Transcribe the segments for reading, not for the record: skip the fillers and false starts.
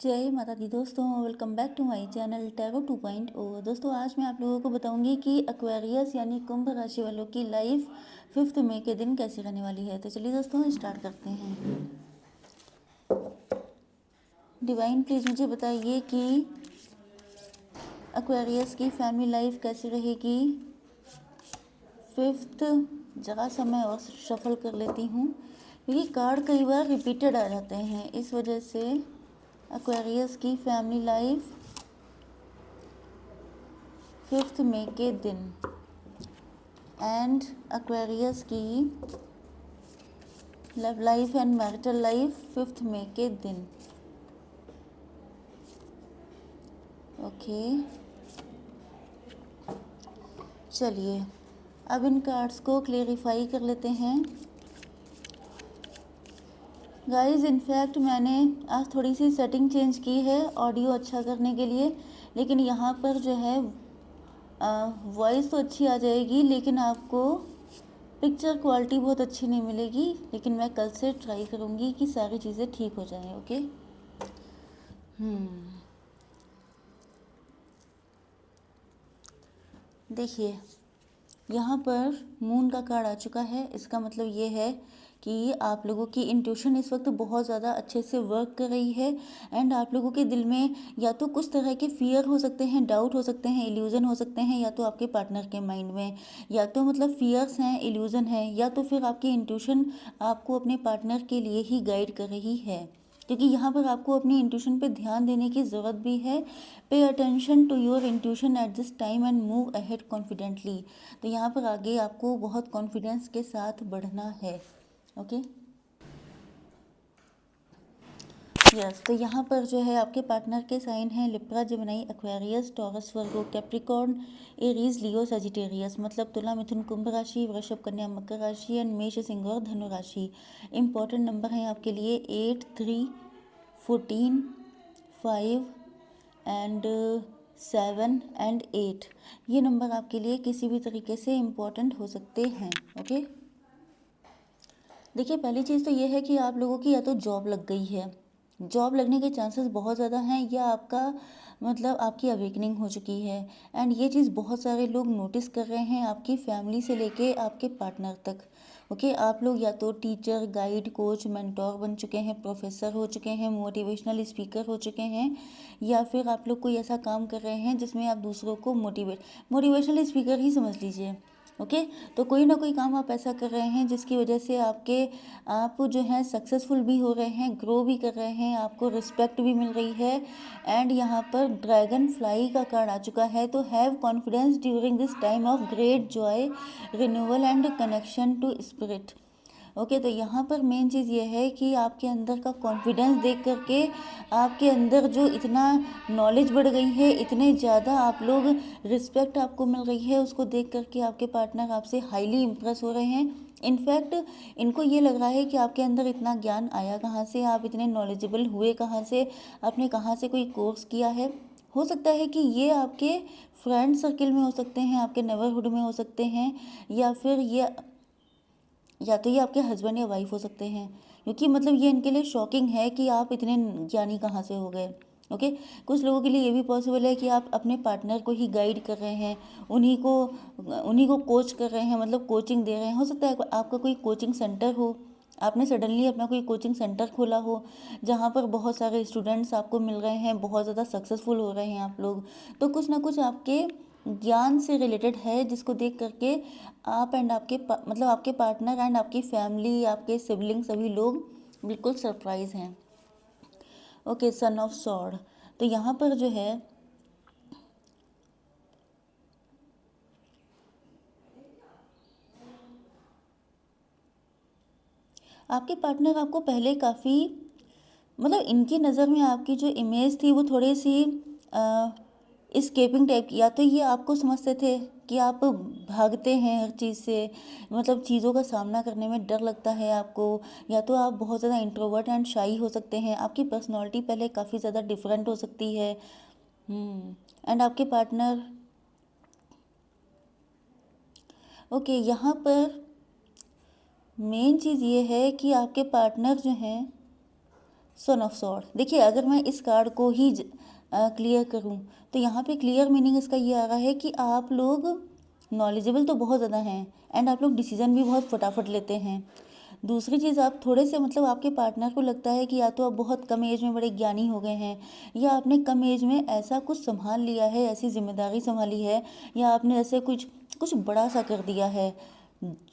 जय माता दी दोस्तों, welcome back to my channel tarot 2.0। दोस्तों आज मैं आप लोगों को बताऊंगी कि एक्वेरियस यानी कुंभ राशि वालों की लाइफ 5 मई के दिन कैसी रहने वाली है। तो चलिए दोस्तों स्टार्ट करते हैं। डिवाइन प्लीज़ मुझे बताइए कि एक्वेरियस की फैमिली लाइफ कैसी रहेगी। 5th जगह समय और शफल कर लेती हूँ क्योंकि कार्ड कई बार रिपीटेड आ जाते हैं, इस वजह से एक्वेरियस की फैमिली लाइफ 5 मई के दिन एंड एक्वेरियस की love life and marital life 5 मई के दिन। ओके चलिए अब इन कार्ड्स को क्लेरिफाई कर लेते हैं। गाइस इनफैक्ट मैंने आज थोड़ी सी सेटिंग चेंज की है ऑडियो अच्छा करने के लिए, लेकिन यहाँ पर जो है वॉइस तो अच्छी आ जाएगी लेकिन आपको पिक्चर क्वालिटी बहुत अच्छी नहीं मिलेगी। लेकिन मैं कल से ट्राई करूँगी कि सारी चीज़ें ठीक हो जाएं। ओके देखिए यहाँ पर मून का कार्ड आ चुका है। इसका मतलब ये है कि आप लोगों की इंट्यूशन इस वक्त बहुत ज़्यादा अच्छे से वर्क कर रही है एंड आप लोगों के दिल में या तो कुछ तरह के फियर हो सकते हैं, डाउट हो सकते हैं, इल्यूज़न हो सकते हैं, या तो आपके पार्टनर के माइंड में या तो मतलब फियर्स हैं, इल्यूज़न है, या तो फिर आपकी इंट्यूशन आपको अपने पार्टनर के लिए ही गाइड कर रही है। क्योंकि यहाँ पर आपको अपनी इंट्यूशन पे ध्यान देने की ज़रूरत भी है। Pay attention to your intuition at this time and move ahead confidently. तो यहाँ पर आगे आपको बहुत कॉन्फिडेंस के साथ बढ़ना है। ओके यस तो यहाँ पर जो है आपके पार्टनर के साइन हैं लिब्रा, जेमिनी, एक्वेरियस, टॉरस, वर्गो, कैप्रिकॉर्न, एरीज, लियो, सजिटेरियस। मतलब तुला, मिथुन, कुंभ राशि, वृषभ, कन्या, मकर राशि एंड मेष, सिंह और धनु राशि। इंपॉर्टेंट नंबर हैं आपके लिए 8, 3, 14, 5 एंड 7 एंड 8। ये नंबर आपके लिए किसी भी तरीके से इम्पोर्टेंट हो सकते हैं। ओके देखिए पहली चीज़ तो ये है कि आप लोगों की या तो जॉब लग गई है, जॉब लगने के चांसेस बहुत ज़्यादा हैं, या आपका मतलब आपकी अवेकनिंग हो चुकी है एंड ये चीज़ बहुत सारे लोग नोटिस कर रहे हैं, आपकी फैमिली से लेके आपके पार्टनर तक। ओके आप लोग या तो टीचर, गाइड, कोच, मेंटोर बन चुके हैं, प्रोफेसर हो चुके हैं, मोटिवेशनल स्पीकर हो चुके हैं, या फिर आप लोग कोई ऐसा काम कर रहे हैं जिसमें आप दूसरों को मोटिवेशनल स्पीकर ही समझ लीजिए। ओके तो कोई ना कोई काम आप ऐसा कर रहे हैं जिसकी वजह से आप जो हैं सक्सेसफुल भी हो रहे हैं, ग्रो भी कर रहे हैं, आपको रिस्पेक्ट भी मिल रही है। एंड यहाँ पर ड्रैगन फ्लाई का कार्ड आ चुका है। तो have confidence during this time of great joy, renewal and connection to spirit. Okay तो यहाँ पर मेन चीज़ ये है कि आपके अंदर का कॉन्फिडेंस देख करके आपके अंदर जो इतना नॉलेज बढ़ गई है, इतने ज़्यादा आप लोग रिस्पेक्ट आपको मिल रही है, उसको देख करके आपके पार्टनर आपसे हाईली इम्प्रेस हो रहे हैं। इनफैक्ट इनको ये लग रहा है कि आपके अंदर इतना ज्ञान आया कहाँ से, आप इतने नॉलेजेबल हुए कहाँ से, आपने कहाँ से कोई कोर्स किया है। हो सकता है कि ये आपके फ्रेंड सर्किल में हो सकते हैं, आपके नेबरहुड में हो सकते हैं, या फिर या तो ये आपके हस्बैंड या वाइफ हो सकते हैं। क्योंकि मतलब ये इनके लिए शॉकिंग है कि आप इतने ज्ञानी कहाँ से हो गए। ओके कुछ लोगों के लिए ये भी पॉसिबल है कि आप अपने पार्टनर को ही गाइड कर रहे हैं, उन्हीं को कोच कर रहे हैं, मतलब कोचिंग दे रहे हैं। हो सकता है आपका कोई कोचिंग सेंटर हो, आपने सडनली अपना कोई कोचिंग सेंटर खोला हो जहाँ पर बहुत सारे स्टूडेंट्स आपको मिल रहे हैं, बहुत ज़्यादा सक्सेसफुल हो रहे हैं आप लोग। तो कुछ ना कुछ आपके ज्ञान से रिलेटेड है जिसको देख करके आप एंड मतलब आपके पार्टनर एंड आपकी फैमिली, आपके सिबलिंग, सभी लोग बिल्कुल सरप्राइज हैं। Okay son of sword. तो यहाँ पर जो है आपके पार्टनर आपको पहले काफ़ी मतलब इनकी नज़र में आपकी जो इमेज थी वो थोड़ी सी स्केपिंग टाइप की। या तो ये आपको समझते थे कि आप भागते हैं हर चीज़ से, मतलब चीज़ों का सामना करने में डर लगता है आपको, या तो आप बहुत ज़्यादा इंट्रोवर्ट एंड शाई हो सकते हैं, आपकी पर्सनालिटी पहले काफ़ी ज़्यादा डिफरेंट हो सकती है। एंड आपके पार्टनर ओके यहाँ पर मेन चीज़ ये है कि आपके पार्टनर जो हैं सन ऑफ सॉर्ड। देखिए अगर मैं इस कार्ड को ही क्लियर करूं तो यहाँ पे क्लियर मीनिंग इसका ये आ रहा है कि आप लोग नॉलेजेबल तो बहुत ज़्यादा हैं एंड आप लोग डिसीजन भी बहुत फटाफट लेते हैं। दूसरी चीज़, आप थोड़े से मतलब आपके पार्टनर को लगता है कि या तो आप बहुत कम एज में बड़े ज्ञानी हो गए हैं, या आपने कम एज में ऐसा कुछ संभाल लिया है, ऐसी जिम्मेदारी संभाली है, या आपने ऐसे कुछ कुछ बड़ा सा कर दिया है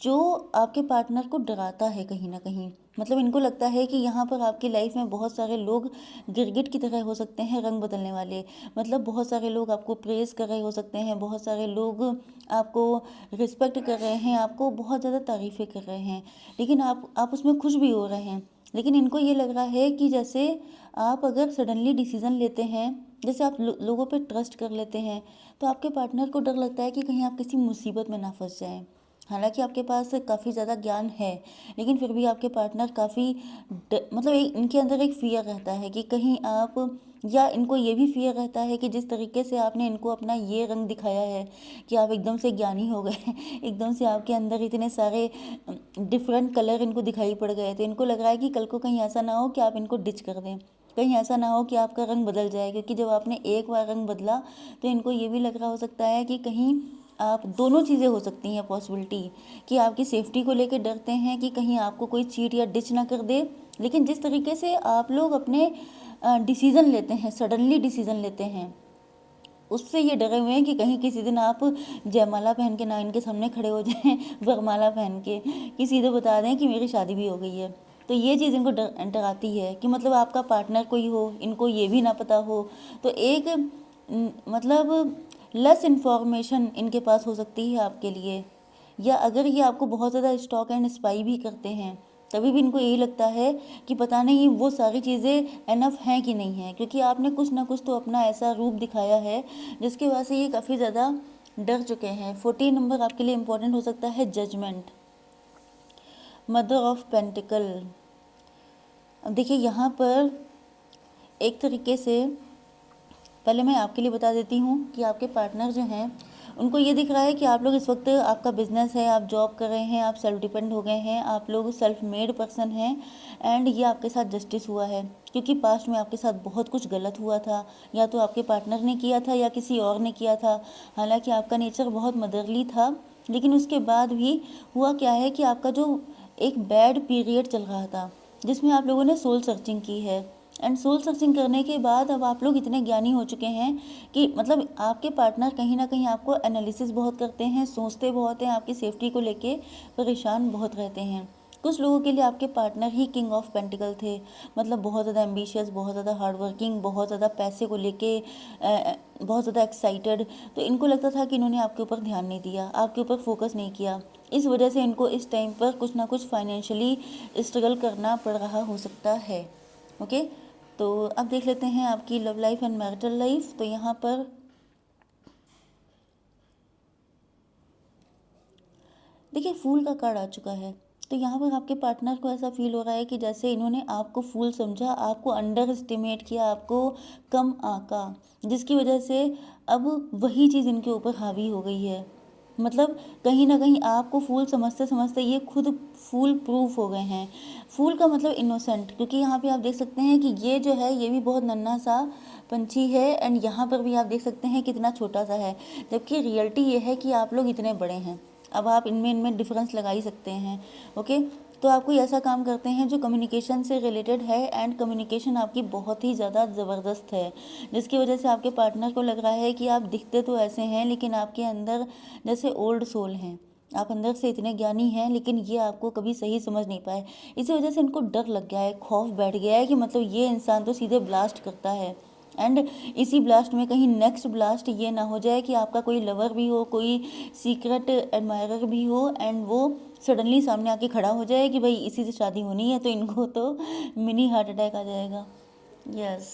जो आपके पार्टनर को डराता है कहीं ना कहीं। मतलब इनको लगता है कि यहाँ पर आपकी लाइफ में बहुत सारे लोग गिरगिट की तरह हो सकते हैं, रंग बदलने वाले। मतलब बहुत सारे लोग आपको प्रेज कर रहे हो सकते हैं, बहुत सारे लोग आपको रिस्पेक्ट कर रहे हैं, आपको बहुत ज़्यादा तारीफ़ें कर रहे हैं, लेकिन आप उसमें खुश भी हो रहे हैं। लेकिन इनको ये लग रहा है कि जैसे आप अगर सडनली डिसीज़न लेते हैं, जैसे आप लोगों पे ट्रस्ट कर लेते हैं, तो आपके पार्टनर को डर लगता है कि कहीं आप किसी मुसीबत में ना फंस जाएं। हालांकि आपके पास काफ़ी ज़्यादा ज्ञान है, लेकिन फिर भी आपके पार्टनर काफ़ी मतलब इनके अंदर एक फ़ियर रहता है कि कहीं आप, या इनको ये भी फ़ियर रहता है कि जिस तरीके से आपने इनको अपना ये रंग दिखाया है कि आप एकदम से ज्ञानी हो गए एकदम से आपके अंदर इतने सारे डिफरेंट कलर इनको दिखाई पड़ गए, तो इनको लग रहा है कि कल को कहीं ऐसा ना हो कि आप इनको डिच कर दें, कहीं ऐसा ना हो कि आपका रंग बदल जाए। क्योंकि जब आपने एक बार रंग बदला तो इनको ये भी लग रहा हो सकता है कि कहीं आप, दोनों चीज़ें हो सकती हैं पॉसिबिलिटी, कि आपकी सेफ्टी को लेकर डरते हैं कि कहीं आपको कोई चीट या डिच ना कर दे। लेकिन जिस तरीके से आप लोग अपने डिसीज़न लेते हैं, सडनली डिसीज़न लेते हैं, उससे ये डरे हुए हैं कि कहीं किसी दिन आप जयमाला पहन के ना इनके सामने खड़े हो जाएं वरमाला पहन के, कि सीधे बता दें कि मेरी शादी भी हो गई है। तो ये चीज़ इनको डराती है कि मतलब आपका पार्टनर कोई हो, इनको ये भी ना पता हो। तो एक मतलब लेस इन्फॉर्मेशन इनके पास हो सकती है आपके लिए, या अगर ये आपको बहुत ज़्यादा स्टॉक एंड स्पाई भी करते हैं, तभी भी इनको यही लगता है कि पता नहीं वो सारी चीज़ें एनफ हैं कि नहीं हैं, क्योंकि आपने कुछ ना कुछ तो अपना ऐसा रूप दिखाया है जिसकी वजह से ये काफ़ी ज़्यादा डर चुके हैं। 14 नंबर आपके लिए इम्पोर्टेंट हो सकता है, जजमेंट, मदर ऑफ पेंटिकल। अब देखिए यहाँ पर एक तरीके से, पहले मैं आपके लिए बता देती हूँ कि आपके पार्टनर जो हैं उनको ये दिख रहा है कि आप लोग इस वक्त, आपका बिजनेस है, आप जॉब कर रहे हैं, आप सेल्फ डिपेंड हो गए हैं, आप लोग सेल्फ मेड पर्सन हैं, एंड ये आपके साथ जस्टिस हुआ है। क्योंकि पास्ट में आपके साथ बहुत कुछ गलत हुआ था, या तो आपके पार्टनर ने किया था या किसी और ने किया था। हालांकि आपका नेचर बहुत मदरली था, लेकिन उसके बाद भी हुआ क्या है कि आपका जो एक बैड पीरियड चल रहा था जिसमें आप लोगों ने सोल सर्चिंग की है, एंड सोल सर्चिंग करने के बाद अब आप लोग इतने ज्ञानी हो चुके हैं कि मतलब आपके पार्टनर कहीं ना कहीं आपको एनालिसिस बहुत करते हैं, सोचते बहुत हैं, आपकी सेफ्टी को लेके परेशान बहुत रहते हैं। कुछ लोगों के लिए आपके partner he king of pentacle थे, मतलब बहुत ज़्यादा एम्बिशियस, बहुत ज़्यादा हार्ड वर्किंग, बहुत ज़्यादा पैसे को लेके बहुत ज़्यादा एक्साइटेड। तो इनको लगता था कि इन्होंने आपके ऊपर ध्यान नहीं दिया, आपके ऊपर फोकस नहीं किया, इस वजह से इनको इस टाइम पर कुछ ना कुछ फाइनेंशियली स्ट्रगल करना पड़ रहा हो सकता है। ओके, तो अब देख लेते हैं आपकी love life and marital life. तो यहाँ पर देखिए फूल का कार्ड आ चुका है। तो यहाँ पर आपके पार्टनर को ऐसा फील हो रहा है कि जैसे इन्होंने आपको फूल समझा, आपको अंडर एस्टिमेट किया, आपको कम आका, जिसकी वजह से अब वही चीज़ इनके ऊपर हावी हो गई है। मतलब कहीं ना कहीं आपको फूल समझते समझते ये खुद फूल प्रूफ हो गए हैं। फूल का मतलब इनोसेंट, क्योंकि यहाँ पे आप देख सकते हैं कि ये जो है ये भी बहुत नन्हा सा पंछी है, एंड यहाँ पर भी आप देख सकते हैं कितना छोटा सा है, जबकि रियलिटी ये है कि आप लोग इतने बड़े हैं। अब आप इनमें डिफरेंस लगा ही सकते हैं। ओके, तो आप कोई ऐसा काम करते हैं जो कम्युनिकेशन से रिलेटेड है, एंड कम्युनिकेशन आपकी बहुत ही ज़्यादा ज़बरदस्त है, जिसकी वजह से आपके पार्टनर को लग रहा है कि आप दिखते तो ऐसे हैं लेकिन आपके अंदर जैसे ओल्ड सोल हैं, आप अंदर से इतने ज्ञानी हैं लेकिन ये आपको कभी सही समझ नहीं पाए। इसी वजह से इनको डर लग गया है, खौफ बैठ गया है कि मतलब ये इंसान तो सीधे ब्लास्ट करता है, एंड इसी ब्लास्ट में कहीं नेक्स्ट ब्लास्ट ये ना हो जाए कि आपका कोई लवर भी हो, कोई सीक्रेट एडमायरर भी हो, एंड वो सडनली सामने आके खड़ा हो जाए कि भाई इसी से शादी होनी है, तो इनको तो मिनी हार्ट अटैक आ जाएगा। यस,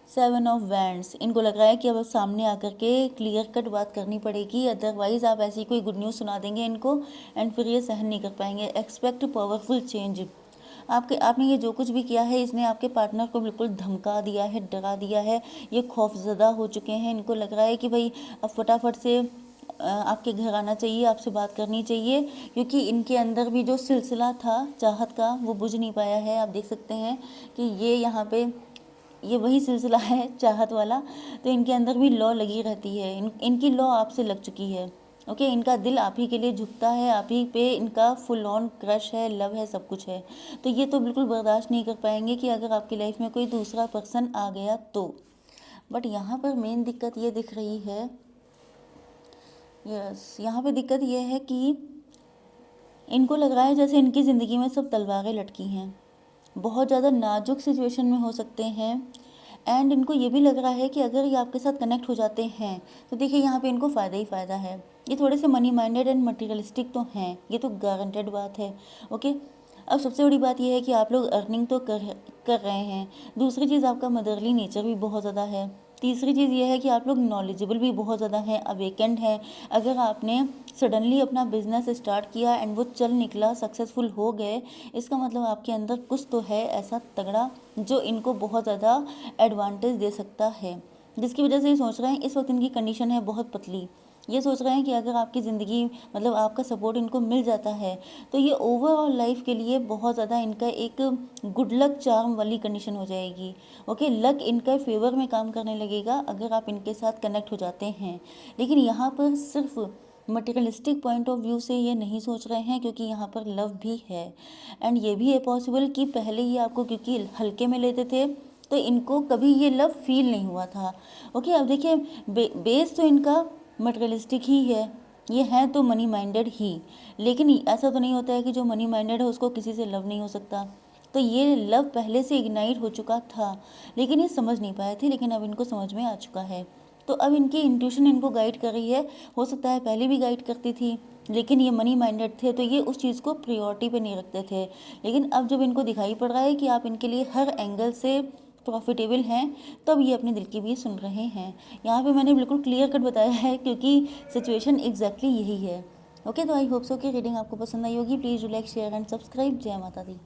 7 ऑफ वैंड्स, इनको लग रहा है कि अब सामने आकर के क्लियर कट बात करनी पड़ेगी, अदरवाइज आप ऐसी कोई गुड न्यूज़ सुना देंगे इनको एंड फिर ये सहन नहीं कर पाएंगे। एक्सपेक्ट पावरफुल चेंज, आपने ये जो कुछ भी किया है इसने आपके पार्टनर को बिल्कुल धमका दिया है, डरा दिया है, ये खौफजदा हो चुके हैं। इनको लग रहा है कि भाई अब फटाफट से आपके घर आना चाहिए, आपसे बात करनी चाहिए, क्योंकि इनके अंदर भी जो सिलसिला था चाहत का वो बुझ नहीं पाया है। आप देख सकते हैं कि ये यहाँ पे ये वही सिलसिला है चाहत वाला। तो इनके अंदर भी लौ लगी रहती है, इनकी लौ आपसे लग चुकी है। ओके, इनका दिल आप ही के लिए झुकता है, आप ही पे इनका फुल ऑन क्रश है, लव है, सब कुछ है। तो ये तो बिल्कुल बर्दाश्त नहीं कर पाएंगे कि अगर आपकी लाइफ में कोई दूसरा पर्सन आ गया तो। बट यहाँ पर मेन दिक्कत ये दिख रही है, यहाँ पे दिक्कत ये है कि इनको लग रहा है जैसे इनकी ज़िंदगी में सब तलवारें लटकी हैं, बहुत ज़्यादा नाजुक सिचुएशन में हो सकते हैं। एंड इनको ये भी लग रहा है कि अगर ये आपके साथ कनेक्ट हो जाते हैं तो देखिए यहाँ पे इनको फ़ायदा ही फ़ायदा है। ये थोड़े से मनी माइंडेड एंड मटेरियलिस्टिक तो हैं, ये तो गारंटेड बात है। ओके, अब सबसे बड़ी बात यह है कि आप लोग अर्निंग तो कर रहे हैं। दूसरी चीज़, आपका मदरली नेचर भी बहुत ज़्यादा है। तीसरी चीज़ ये है कि आप लोग नॉलेजेबल भी बहुत ज़्यादा हैं, अवेकेंड हैं। अगर आपने सडनली अपना बिजनेस स्टार्ट किया एंड वो चल निकला, सक्सेसफुल हो गए, इसका मतलब आपके अंदर कुछ तो है ऐसा तगड़ा जो इनको बहुत ज़्यादा एडवांटेज दे सकता है, जिसकी वजह से ये सोच रहे हैं। इस वक्त इनकी कंडीशन है बहुत पतली। ये सोच रहे हैं कि अगर आपकी ज़िंदगी मतलब आपका सपोर्ट इनको मिल जाता है तो ये ओवरऑल लाइफ के लिए बहुत ज़्यादा इनका एक गुड लक चार्म वाली कंडीशन हो जाएगी। ओके, लक इनका फेवर में काम करने लगेगा अगर आप इनके साथ कनेक्ट हो जाते हैं। लेकिन यहाँ पर सिर्फ मटेरियलिस्टिक पॉइंट ऑफ व्यू से ये नहीं सोच रहे हैं, क्योंकि यहाँ पर लव भी है। एंड ये भी है पॉसिबल कि पहले ये आपको क्योंकि हल्के में लेते थे तो इनको कभी ये लव फील नहीं हुआ था। ओके, अब देखिए बेस तो इनका मटेरियलिस्टिक ही है, ये हैं तो मनी माइंडेड ही। लेकिन ऐसा तो नहीं होता है कि जो मनी माइंडेड है उसको किसी से लव नहीं हो सकता। तो ये लव पहले से इग्नाइट हो चुका था, लेकिन ये समझ नहीं पाए थे, लेकिन अब इनको समझ में आ चुका है। तो अब इनकी इंट्यूशन इनको गाइड कर रही है। हो सकता है पहले भी गाइड करती थी, लेकिन ये मनी माइंडेड थे तो ये उस चीज़ को प्रायोरिटी पे नहीं रखते थे। लेकिन अब जब इनको दिखाई पड़ रहा है कि आप इनके लिए हर एंगल से प्रॉफिटेबल हैं, तब ये अपने दिल की भी सुन रहे हैं। यहाँ पे मैंने बिल्कुल क्लियर कट बताया है, क्योंकि सिचुएशन एग्जैक्टली यही है। ओके, तो आई होप सो कि रीडिंग आपको पसंद आई होगी। Please do like, share and subscribe. जय माता दी।